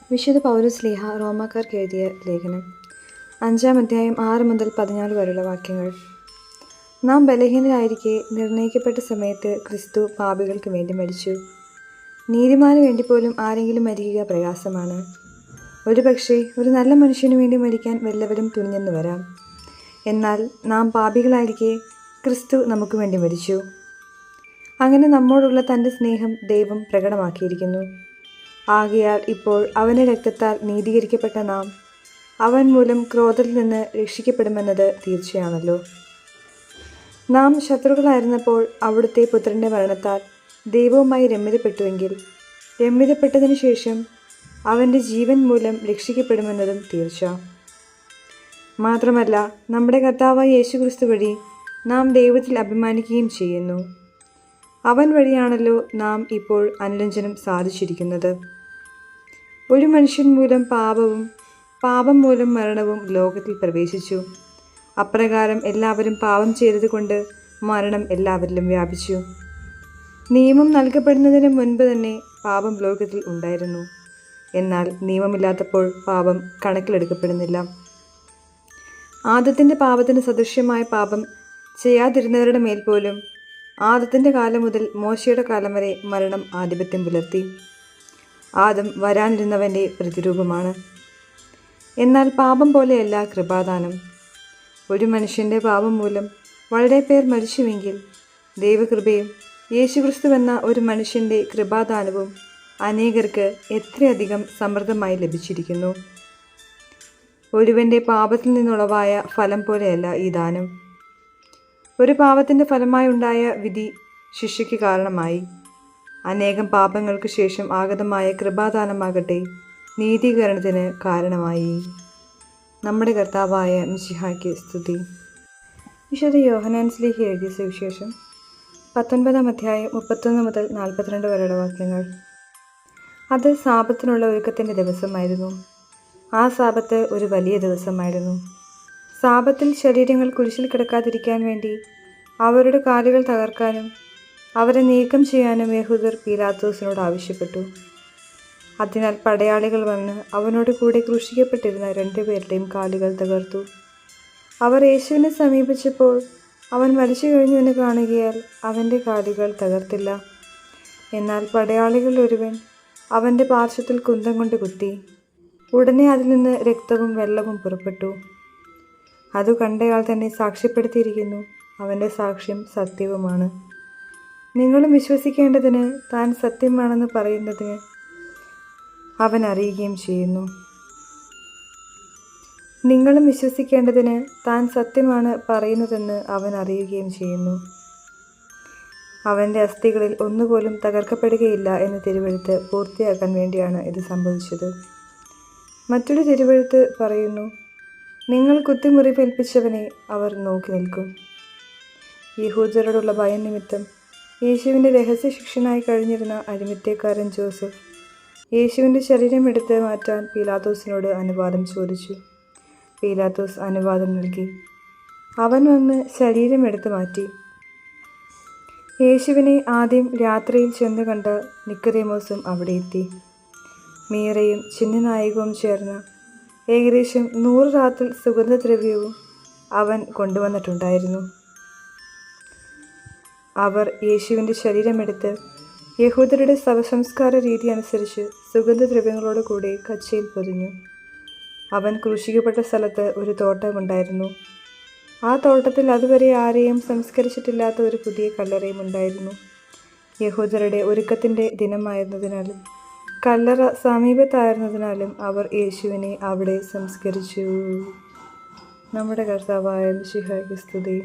വിശുദ്ധ പൗലോസ്ലീഹ റോമാക്കാർക്ക് എഴുതിയ ലേഖനം 5-ാം അധ്യായം 6 മുതൽ 14 വരെയുള്ള വാക്യങ്ങൾ. നാം ബലഹീനരായിരിക്കെ നിർണയിക്കപ്പെട്ട സമയത്ത് ക്രിസ്തു പാപികൾക്ക് വേണ്ടി മരിച്ചു. നീതിമാന് വേണ്ടി പോലും ആരെങ്കിലും മരിക്കുക പ്രയാസമാണ്. ഒരുപക്ഷെ ഒരു നല്ല മനുഷ്യനു വേണ്ടി മരിക്കാൻ വല്ലവരും തുനിഞ്ഞെന്ന് വരാം. എന്നാൽ നാം പാപികളായിരിക്കെ ക്രിസ്തു നമുക്ക് വേണ്ടി മരിച്ചു. അങ്ങനെ നമ്മോടുള്ള തൻ്റെ സ്നേഹം ദൈവം പ്രകടമാക്കിയിരിക്കുന്നു. ആകയാൽ ഇപ്പോൾ അവൻ്റെ രക്തത്താൽ നീതീകരിക്കപ്പെട്ട നാം അവൻ മൂലം ക്രോധത്തിൽ നിന്ന് രക്ഷിക്കപ്പെടുമെന്നത് തീർച്ചയാണല്ലോ. നാം ശത്രുക്കളായിരുന്നപ്പോൾ അവിടുത്തെ പുത്രൻ്റെ മരണത്താൽ ദൈവവുമായി രമ്യതപ്പെട്ടുവെങ്കിൽ രമ്യതപ്പെട്ടതിനു ശേഷം അവൻ്റെ ജീവൻ മൂലം രക്ഷിക്കപ്പെടുമെന്നതും തീർച്ച. മാത്രമല്ല, നമ്മുടെ കർത്താവായ യേശുക്രിസ്തു വഴി നാം ദൈവത്തിൽ അഭിമാനിക്കുകയും ചെയ്യുന്നു. അവൻ വഴിയാണല്ലോ നാം ഇപ്പോൾ അനുരഞ്ജനം സാധിച്ചിരിക്കുന്നത്. ഒരു മനുഷ്യൻ മൂലം പാപവും പാപം മൂലം മരണവും ലോകത്തിൽ പ്രവേശിച്ചു. അപ്രകാരം എല്ലാവരും പാപം ചെയ്തതുകൊണ്ട് മരണം എല്ലാവരിലും വ്യാപിച്ചു. നിയമം നൽകപ്പെടുന്നതിന് മുൻപ് തന്നെ പാപം ലോകത്തിൽ ഉണ്ടായിരുന്നു. എന്നാൽ നിയമമില്ലാത്തപ്പോൾ പാപം കണക്കിലെടുക്കപ്പെടുന്നില്ല. ആദത്തിൻ്റെ പാപത്തിന് സദൃശ്യമായ പാപം ചെയ്യാതിരുന്നവരുടെ മേൽ പോലും ആദത്തിൻ്റെ കാലം മുതൽ മോശയുടെ കാലം വരെ മരണം ആധിപത്യം പുലർത്തി. ആദം വരാനിരുന്നവൻ്റെ പ്രതിരൂപമാണ്. എന്നാൽ പാപം പോലെയല്ല കൃപാദാനം. ഒരു മനുഷ്യൻ്റെ പാപം മൂലം വളരെ പേർ മരിച്ചുവെങ്കിൽ ദൈവകൃപയും യേശുക്രിസ്തുവെന്ന ഒരു മനുഷ്യൻ്റെ കൃപാദാനവും അനേകർക്ക് എത്രയധികം സമൃദ്ധമായി ലഭിച്ചിരിക്കുന്നു. ഒരുവൻ്റെ പാപത്തിൽ നിന്നുളവായ ഫലം പോലെയല്ല ഈ ദാനം. ഒരു പാപത്തിൻ്റെ ഫലമായുണ്ടായ വിധി ശിക്ഷയ്ക്ക് കാരണമായി. അനേകം പാപങ്ങൾക്ക് ശേഷം ആഗതമായ കൃപാദാനമാകട്ടെ നീതീകരണത്തിന് കാരണമായി. നമ്മുടെ കർത്താവായ മിശിഹായ്ക്ക് സ്തുതി. വിശുദ്ധ യോഹന്നാൻ ശ്ലീഹ എഴുതിയ സുവിശേഷം 19-ാം അധ്യായം 31 മുതൽ 42 വരെയുള്ള വാക്യങ്ങൾ. അത് സാപത്തിനുള്ള ഒരുക്കത്തിൻ്റെ ദിവസമായിരുന്നു. ആ സാപത്ത് ഒരു വലിയ ദിവസമായിരുന്നു. സാപത്തിൽ ശരീരങ്ങൾ കുരിശിൽ കിടക്കാതിരിക്കാൻ വേണ്ടി അവരുടെ കാലുകൾ തകർക്കാനും അവരെ നീക്കം ചെയ്യാനും യഹൂദർ പീലാത്തോസിനോട് ആവശ്യപ്പെട്ടു. അതിനാൽ പടയാളികൾ വന്ന് അവനോട് കൂടെ ക്രൂശിക്കപ്പെട്ടിരുന്ന 2 പേരുടെയും കാലുകൾ തകർത്തു. അവർ യേശുവിനെ സമീപിച്ചപ്പോൾ അവൻ മരിച്ചു കഴിഞ്ഞുവെന്ന് കാണുകയാൽ അവൻ്റെ കാലുകൾ തകർത്തില്ല. എന്നാൽ പടയാളികളിൽ ഒരുവൻ അവൻ്റെ പാർശ്വത്തിൽ കുന്തം കൊണ്ട് കുത്തി. ഉടനെ അതിൽ നിന്ന് രക്തവും വെള്ളവും പുറപ്പെട്ടു. അതു കണ്ടയാൾ തന്നെ സാക്ഷ്യപ്പെടുത്തിയിരിക്കുന്നു. അവൻ്റെ സാക്ഷ്യം സത്യവുമാണ്. നിങ്ങളും വിശ്വസിക്കേണ്ടതിന് താൻ സത്യമാണെന്ന് പറയുന്നതിന് അവൻ അറിയുകയും ചെയ്യുന്നു. നിങ്ങളും വിശ്വസിക്കേണ്ടതിന് താൻ സത്യമാണ് പറയുന്നതെന്ന് അവൻ അറിയുകയും ചെയ്യുന്നു. അവൻ്റെ അസ്ഥികളിൽ ഒന്നുപോലും തകർക്കപ്പെടുകയില്ല എന്ന് തിരുവെഴുത്ത് പൂർത്തിയാക്കാൻ വേണ്ടിയാണ് ഇത് സംഭവിച്ചത്. മറ്റൊരു തിരുവെഴുത്ത് പറയുന്നു, നിങ്ങൾ കുത്തിമുറിവേൽപ്പിച്ചവനെ അവർ നോക്കി നിൽക്കും. യഹൂദരോടുള്ള ഭയം നിമിത്തം യേശുവിൻ്റെ രഹസ്യ ശിഷ്യനായി കഴിഞ്ഞിരുന്ന അരിമത്യക്കാരൻ ജോസഫ് യേശുവിൻ്റെ ശരീരം എടുത്ത് മാറ്റാൻ പീലാത്തോസിനോട് അനുവാദം ചോദിച്ചു. പീലാത്തോസ് അനുവാദം നൽകി. അവൻ വന്ന് ശരീരം എടുത്തു മാറ്റി. യേശുവിനെ ആദ്യം രാത്രിയിൽ ചെന്ന് കണ്ട നിക്കോദേമോസും അവിടെ എത്തി. മീറയും ചിഹ്നനായകവും ചേർന്ന ഏകദേശം 100 റാത്തൽ സുഗന്ധദ്രവ്യവും അവൻ കൊണ്ടുവന്നിട്ടുണ്ടായിരുന്നു. അവർ യേശുവിൻ്റെ ശരീരമെടുത്ത് യഹൂദരുടെ ശവസംസ്കാര രീതി അനുസരിച്ച് സുഗന്ധദ്രവ്യങ്ങളോട് കൂടി കച്ചയിൽ പൊതിഞ്ഞു. അവൻ ക്രൂശിക്കപ്പെട്ട സ്ഥലത്ത് ഒരു തോട്ടമുണ്ടായിരുന്നു. ആ തോട്ടത്തിൽ അതുവരെ ആരെയും സംസ്കരിച്ചിട്ടില്ലാത്ത ഒരു പുതിയ കല്ലറയും ഉണ്ടായിരുന്നു. യഹൂദരുടെ ഒരുക്കത്തിൻ്റെ ദിനമായിരുന്നതിനാലും കല്ലറ സമീപത്തായിരുന്നതിനാലും അവർ യേശുവിനെ അവിടെ സംസ്കരിച്ചു. നമ്മുടെ കർത്താവായ മിശിഹായ്ക്ക് സ്തുതി.